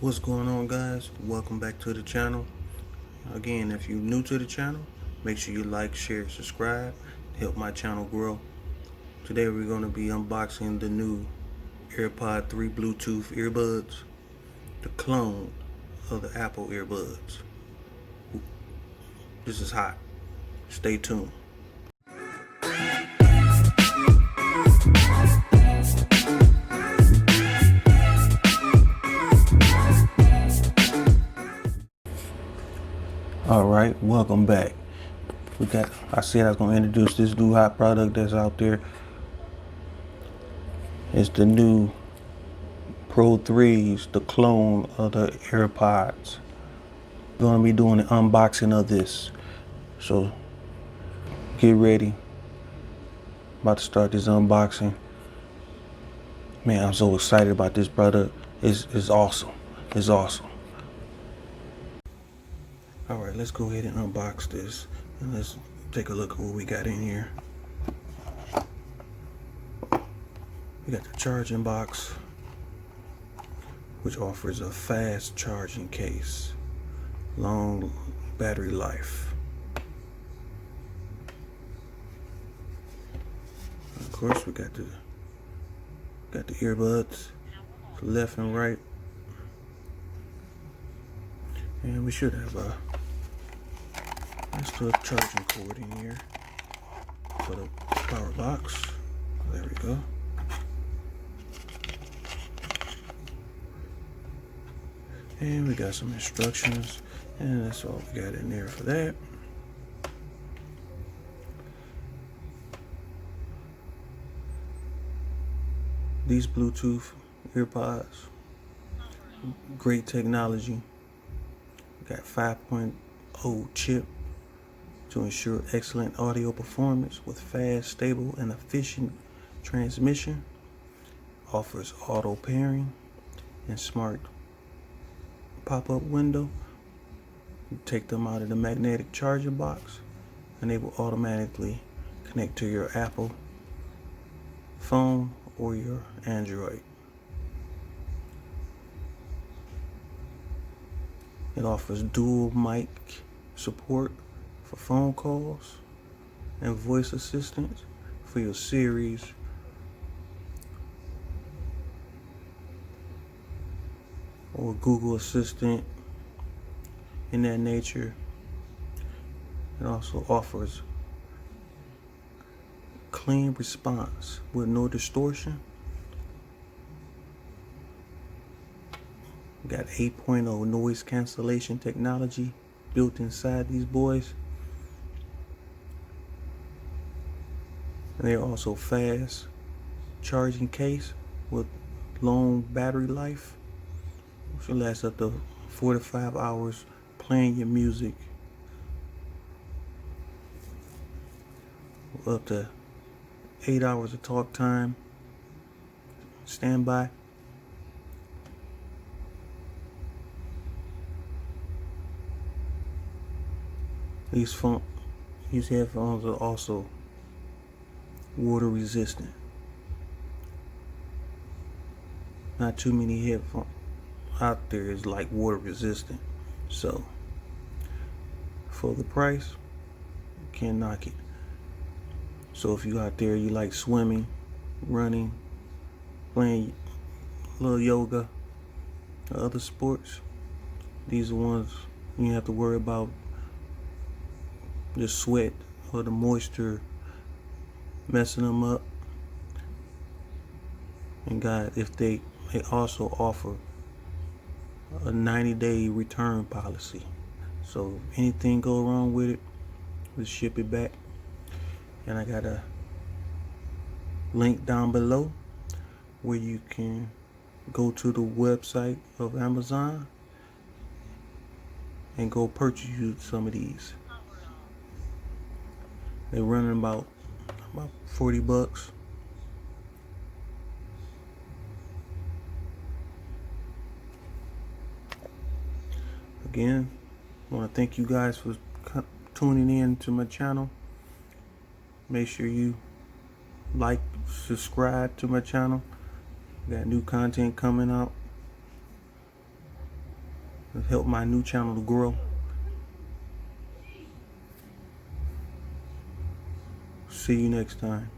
What's going on, guys? Welcome back to the channel. Again, if you're new to the channel, make sure you like, share, subscribe to help my channel grow. Today we're going to be unboxing the new AirPod 3 Bluetooth earbuds, the clone of the Apple earbuds. This is hot. Stay tuned. Alright, welcome back. I said I was going to introduce this new hot product that's out there. It's the new Pro 3s, the clone of the AirPods. We're going to be doing an unboxing of this. So get ready. About to start this unboxing. Man, I'm so excited about this product. It's awesome. It's awesome. Alright, let's go ahead and unbox this. And let's take a look at what we got in here. We got the charging box, which offers a fast charging case, long battery life. Of course, we got the earbuds, left and right, and we should have a charging cord in here for the power box. There we go. And we got some instructions, and that's all we got in there for that. These Bluetooth earpods, great technology. We got 5.0 chip to ensure excellent audio performance with fast, stable, and efficient transmission. Offers auto pairing and smart pop-up window. You take them out of the magnetic charging box, and they will automatically connect to your Apple phone or your Android. It offers dual mic support for phone calls and voice assistance for your Siri's or Google Assistant in that nature. It also offers clean response with no distortion. We got 8.0 noise cancellation technology built inside these boys. And they're also fast charging case with long battery life. Should last up to 4 to 5 hours playing your music. Up to 8 hours of talk time. Standby. These headphones are also water resistant. Not too many headphones out there is like water resistant, so for the price, you can't knock it. So if you out there, you like swimming, running, playing a little yoga or other sports, these are ones you have to worry about the sweat or the moisture messing them up. And God, if they also offer a 90-day return policy, so if anything go wrong with it, we'll ship it back. And I got a link down below where you can go to the website of Amazon and go purchase you some of these. They're running about $40. Again, I want to thank you guys for tuning in to my channel. Make sure you like, subscribe to my channel. Got new content coming out. help my new channel to grow. See you next time.